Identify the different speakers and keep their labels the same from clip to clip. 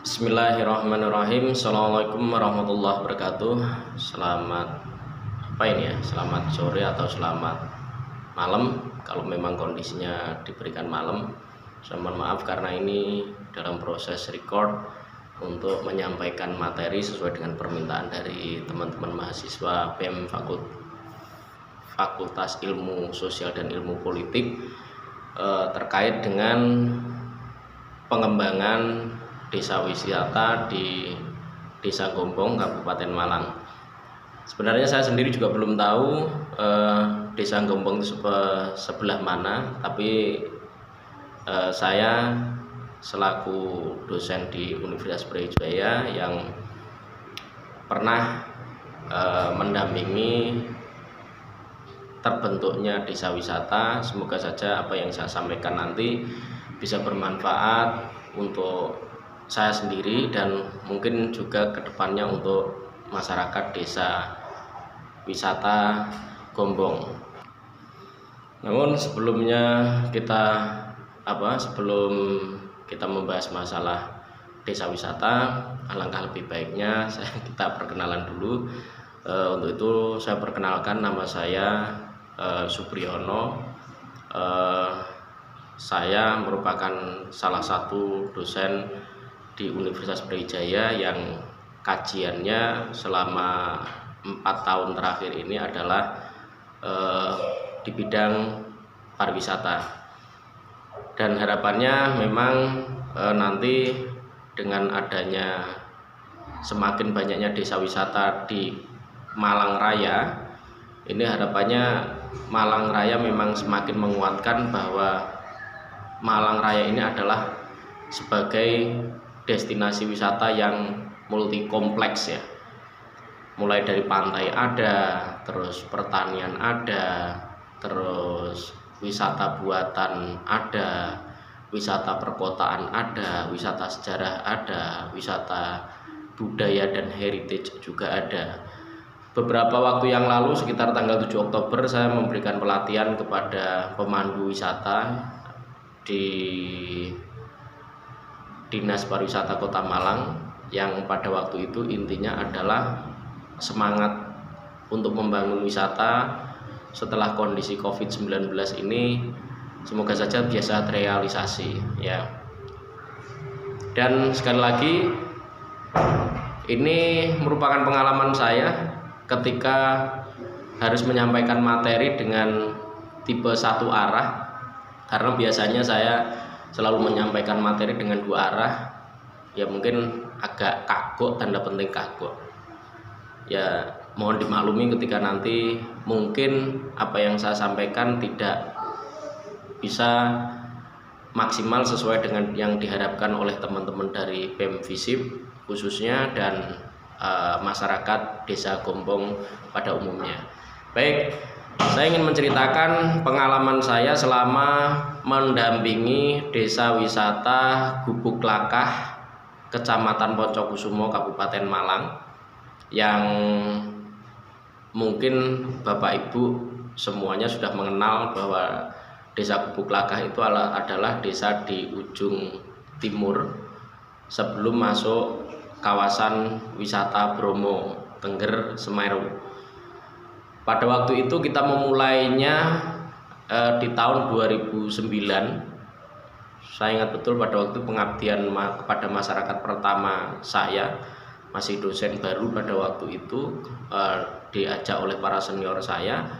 Speaker 1: Bismillahirrahmanirrahim. Assalamualaikum warahmatullahi wabarakatuh. Selamat apa ini ya? Selamat sore atau selamat malam kalau memang kondisinya diberikan malam. Saya mohon maaf karena ini dalam proses record untuk menyampaikan materi sesuai dengan permintaan dari teman-teman mahasiswa BEM Fakultas Ilmu Sosial dan Ilmu Politik terkait dengan pengembangan desa wisata di Desa Gombong, Kabupaten Malang. Sebenarnya saya sendiri juga belum tahu Desa Gombong itu sebelah mana, tapi saya selaku dosen di Universitas Brawijaya yang pernah mendampingi terbentuknya desa wisata. Semoga saja apa yang saya sampaikan nanti bisa bermanfaat untuk saya sendiri dan mungkin juga kedepannya untuk masyarakat desa wisata Gombong. Namun sebelum kita membahas masalah desa wisata, alangkah lebih baiknya kita perkenalan dulu. Untuk itu saya perkenalkan, nama saya Supriyono. Saya merupakan salah satu dosen di Universitas Brawijaya yang kajiannya selama 4 tahun terakhir ini adalah di bidang pariwisata, dan harapannya memang nanti dengan adanya semakin banyaknya desa wisata di Malang Raya ini, harapannya Malang Raya memang semakin menguatkan bahwa Malang Raya ini adalah sebagai destinasi wisata yang multi kompleks ya, mulai dari pantai ada, terus pertanian ada, terus wisata buatan ada, wisata perkotaan ada, wisata sejarah ada, wisata budaya dan heritage juga ada. Beberapa waktu yang lalu sekitar tanggal 7 Oktober saya memberikan pelatihan kepada pemandu wisata di Dinas Pariwisata Kota Malang, yang pada waktu itu intinya adalah semangat untuk membangun wisata setelah kondisi COVID-19 ini semoga saja bisa terrealisasi ya. Dan sekali lagi ini merupakan pengalaman saya ketika harus menyampaikan materi dengan tipe satu arah, karena biasanya saya selalu menyampaikan materi dengan 2 arah, ya mungkin agak kagok, tanda penting kagok. Ya mohon dimaklumi ketika nanti mungkin apa yang saya sampaikan tidak bisa maksimal sesuai dengan yang diharapkan oleh teman-teman dari BEM FISIP khususnya dan masyarakat Desa Gombong pada umumnya. Baik, saya ingin menceritakan pengalaman saya selama mendampingi desa wisata Gubuk Lakah, Kecamatan Poncokusumo, Kabupaten Malang, yang mungkin Bapak Ibu semuanya sudah mengenal bahwa desa Gubuk Lakah itu adalah desa di ujung timur sebelum masuk kawasan wisata Bromo, Tengger, Semeru. Pada waktu itu kita memulainya di tahun 2009. Saya ingat betul pada waktu pengabdian kepada masyarakat pertama saya, masih dosen baru pada waktu itu, diajak oleh para senior saya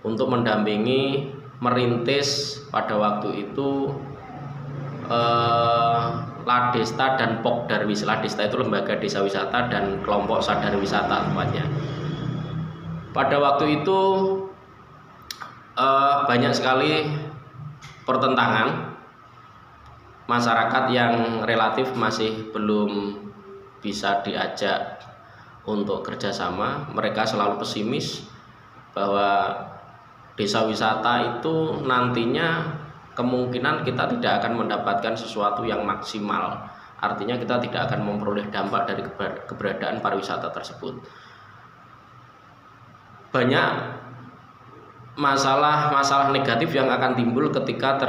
Speaker 1: untuk mendampingi merintis pada waktu itu Ladesta dan Pokdarwis. Ladesta itu lembaga desa wisata dan kelompok sadar wisata tempatnya. Pada waktu itu banyak sekali pertentangan, masyarakat yang relatif masih belum bisa diajak untuk kerjasama. Mereka selalu pesimis bahwa desa wisata itu nantinya kemungkinan kita tidak akan mendapatkan sesuatu yang maksimal, artinya kita tidak akan memperoleh dampak dari keberadaan pariwisata tersebut. Banyak masalah negatif yang akan timbul ketika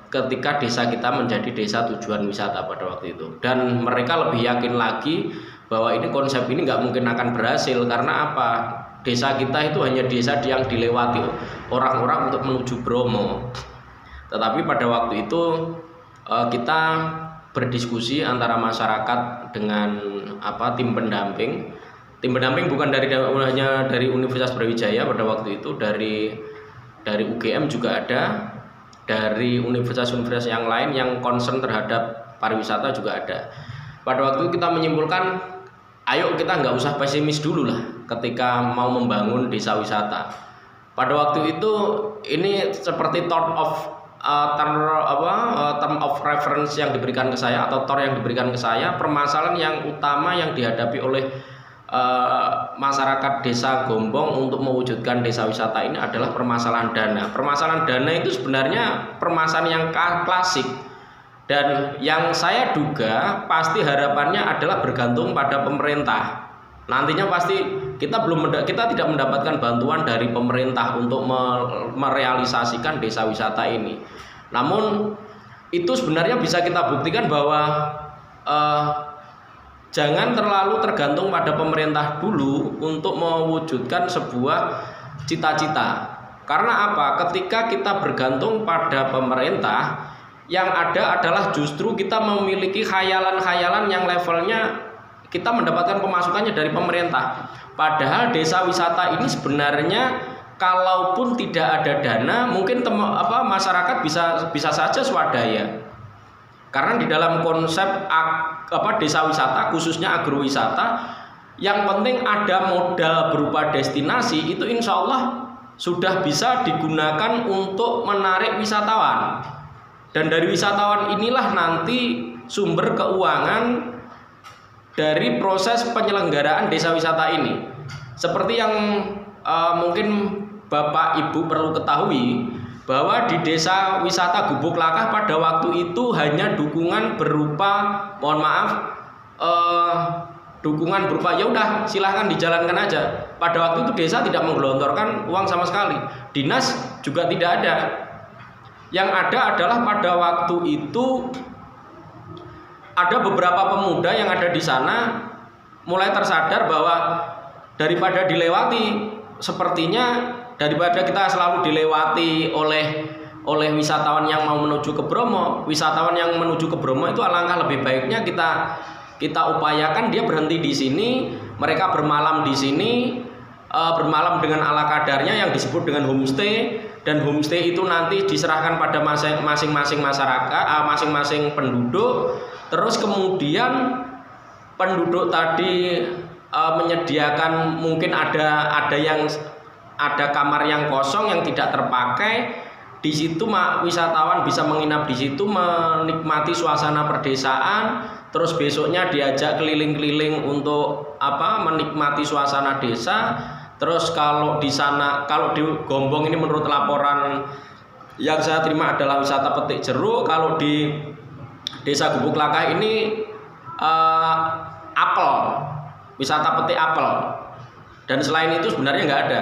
Speaker 1: ketika desa kita menjadi desa tujuan wisata pada waktu itu. Dan mereka lebih yakin lagi bahwa ini konsep ini nggak mungkin akan berhasil. Karena apa? Desa kita itu hanya desa yang dilewati orang-orang untuk menuju Bromo. Tetapi pada waktu itu kita berdiskusi antara masyarakat dengan tim pendamping. Tim pendamping bukan hanya dari Universitas Brawijaya pada waktu itu, dari UGM juga ada, dari universitas-universitas yang lain yang concern terhadap pariwisata juga ada. Pada waktu itu kita menyimpulkan, ayo kita nggak usah pesimis dulu lah ketika mau membangun desa wisata. Pada waktu itu ini seperti term of reference yang diberikan ke saya atau TOR yang diberikan ke saya, permasalahan yang utama yang dihadapi oleh masyarakat desa Gombong untuk mewujudkan desa wisata ini adalah permasalahan dana. Permasalahan dana itu sebenarnya permasalahan yang klasik, dan yang saya duga pasti harapannya adalah bergantung pada pemerintah. Nantinya pasti kita tidak mendapatkan bantuan dari pemerintah untuk merealisasikan desa wisata ini. Namun itu sebenarnya bisa kita buktikan bahwa jangan terlalu tergantung pada pemerintah dulu untuk mewujudkan sebuah cita-cita. Karena apa? Ketika kita bergantung pada pemerintah, yang ada adalah justru kita memiliki khayalan-khayalan yang levelnya kita mendapatkan pemasukannya dari pemerintah. Padahal desa wisata ini sebenarnya kalaupun tidak ada dana, mungkin masyarakat bisa saja swadaya. Karena di dalam konsep desa wisata, khususnya agrowisata, yang penting ada modal berupa destinasi, itu insya Allah sudah bisa digunakan untuk menarik wisatawan. Dan dari wisatawan inilah nanti sumber keuangan dari proses penyelenggaraan desa wisata ini. Seperti yang mungkin Bapak Ibu perlu ketahui, bahwa di desa wisata Gubuk Lakah pada waktu itu hanya dukungan berupa, dukungan berupa ya udah silahkan dijalankan aja. Pada waktu itu desa tidak menggelontorkan uang sama sekali, dinas juga tidak ada. Yang ada adalah pada waktu itu ada beberapa pemuda yang ada di sana mulai tersadar bahwa daripada dilewati, sepertinya daripada kita selalu dilewati oleh wisatawan yang mau menuju ke Bromo, wisatawan yang menuju ke Bromo itu alangkah lebih baiknya kita upayakan dia berhenti di sini, mereka bermalam di sini, bermalam dengan ala kadarnya yang disebut dengan homestay, dan homestay itu nanti diserahkan pada masing-masing masyarakat, masing-masing penduduk. Terus kemudian penduduk tadi menyediakan, mungkin ada kamar yang kosong yang tidak terpakai. Di situ wisatawan bisa menginap di situ, menikmati suasana perdesaan. Terus besoknya diajak keliling-keliling untuk menikmati suasana desa. Terus kalau di Gombong ini menurut laporan yang saya terima adalah wisata petik jeruk. Kalau di desa Gubuk Lakah ini apel, wisata petik apel. Dan selain itu sebenarnya nggak ada.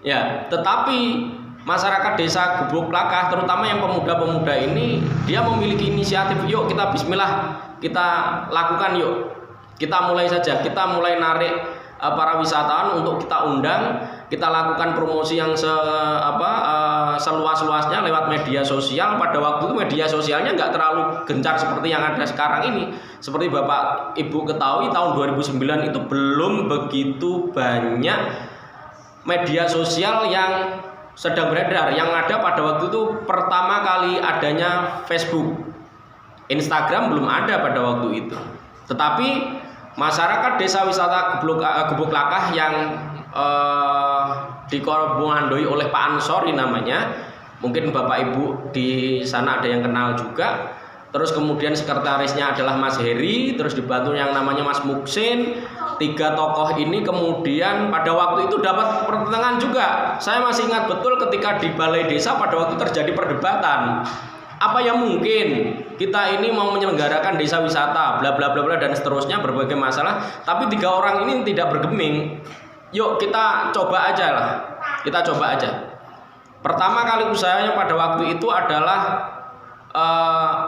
Speaker 1: Ya, tetapi masyarakat desa Gubuk Lakah, terutama yang pemuda-pemuda ini, dia memiliki inisiatif. Yuk kita bismillah, kita lakukan yuk. Kita mulai saja, kita mulai narik para wisatawan untuk kita undang, kita lakukan promosi yang seluas-luasnya lewat media sosial. Pada waktu itu media sosialnya nggak terlalu gencar seperti yang ada sekarang ini. Seperti Bapak Ibu ketahui, tahun 2009 itu belum begitu banyak media sosial yang sedang beredar. Yang ada pada waktu itu pertama kali adanya Facebook, Instagram belum ada pada waktu itu. Tetapi masyarakat desa wisata Gubuk Lakah yang dikomandoi oleh Pak Ansori namanya, mungkin Bapak Ibu di sana ada yang kenal juga. Terus kemudian sekretarisnya adalah Mas Heri, terus dibantu yang namanya Mas Muksin. 3 tokoh ini kemudian pada waktu itu dapat pertentangan juga. Saya masih ingat betul ketika di balai desa pada waktu terjadi perdebatan. Apa yang mungkin kita ini mau menyelenggarakan desa wisata, bla bla bla bla dan seterusnya, berbagai masalah. Tapi 3 orang ini tidak bergeming. Yuk kita coba aja lah. Kita coba aja. Pertama kali usahanya pada waktu itu adalah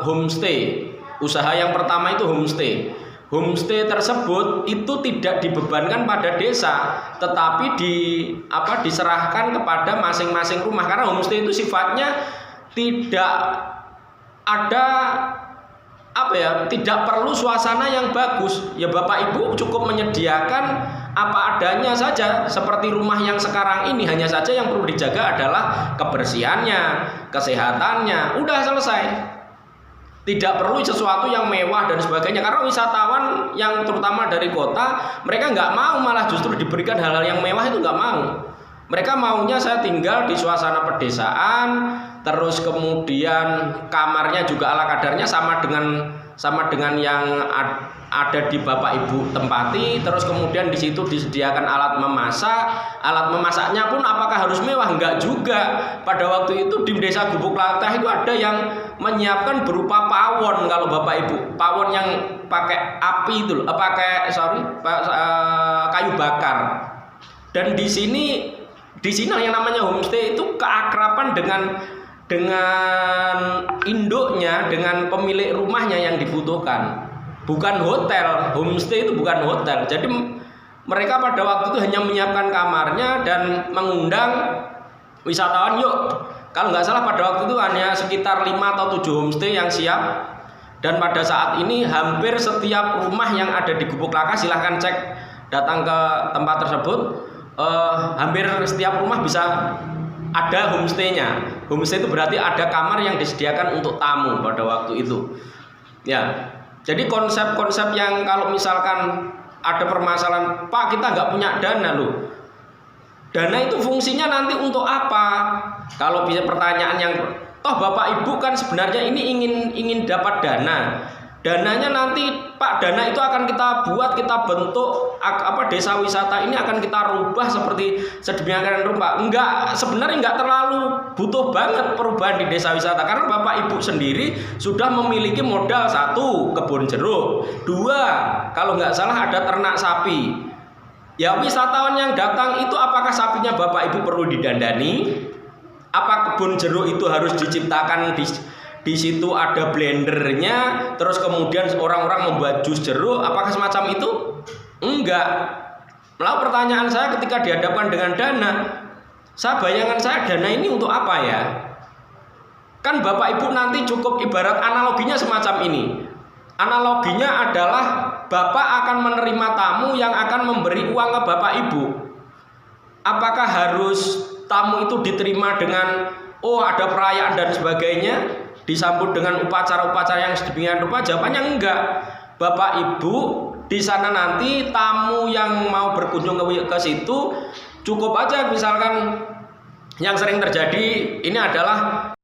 Speaker 1: homestay. Usaha yang pertama itu homestay. Homestay tersebut itu tidak dibebankan pada desa, tetapi diserahkan kepada masing-masing rumah, karena homestay itu sifatnya tidak ada tidak perlu suasana yang bagus. Ya Bapak Ibu cukup menyediakan apa adanya saja, seperti rumah yang sekarang ini. Hanya saja yang perlu dijaga adalah kebersihannya, kesehatannya, udah selesai. Tidak perlu sesuatu yang mewah dan sebagainya, karena wisatawan yang terutama dari kota, mereka nggak mau, malah justru diberikan hal-hal yang mewah itu nggak mau. Mereka maunya saya tinggal di suasana pedesaan, terus kemudian kamarnya juga ala kadarnya sama dengan yang ada di Bapak Ibu tempati. Terus kemudian di situ disediakan alat memasak. Alat memasaknya pun apakah harus mewah? Enggak juga. Pada waktu itu di desa Gubuk Latah itu ada yang menyiapkan berupa pawon, kalau Bapak Ibu, pawon yang pakai api itu loh, kayu bakar. Dan di sini yang namanya homestay itu keakraban dengan induknya, dengan pemilik rumahnya yang dibutuhkan. Bukan hotel, homestay itu bukan hotel. Jadi mereka pada waktu itu hanya menyiapkan kamarnya dan mengundang wisatawan, yuk. Kalau nggak salah pada waktu itu hanya sekitar 5 atau 7 homestay yang siap. Dan pada saat ini hampir setiap rumah yang ada di Gubuk Laka, silahkan cek, datang ke tempat tersebut, hampir setiap rumah bisa ada homestay-nya. Homestay itu berarti ada kamar yang disediakan untuk tamu pada waktu itu. Ya, jadi konsep-konsep yang kalau misalkan ada permasalahan, Pak kita nggak punya dana loh. Dana itu fungsinya nanti untuk apa? Kalau bisa pertanyaan yang toh Bapak Ibu kan sebenarnya ini ingin dapat dana. Dananya nanti Pak, dana itu akan kita buat, kita bentuk desa wisata ini akan kita rubah seperti sedemikian rupa. Sebenarnya enggak terlalu butuh banget perubahan di desa wisata, karena Bapak Ibu sendiri sudah memiliki modal, 1 kebun jeruk, 2 kalau nggak salah ada ternak sapi. Ya wisatawan yang datang itu apakah sapinya Bapak Ibu perlu didandani? Apa kebun jeruk itu harus diciptakan di situ ada blendernya, terus kemudian orang-orang membuat jus jeruk, apakah semacam itu? Enggak. Lalu pertanyaan saya ketika dihadapkan dengan dana, bayangan saya dana ini untuk apa ya? Kan Bapak Ibu nanti cukup ibarat analoginya semacam ini. Analoginya adalah Bapak akan menerima tamu yang akan memberi uang ke Bapak Ibu. Apakah harus tamu itu diterima dengan ada perayaan dan sebagainya, disambut dengan upacara-upacara yang sedemikian rupa? Jawabannya enggak. Bapak Ibu di sana nanti tamu yang mau berkunjung ke situ cukup aja, misalkan yang sering terjadi ini adalah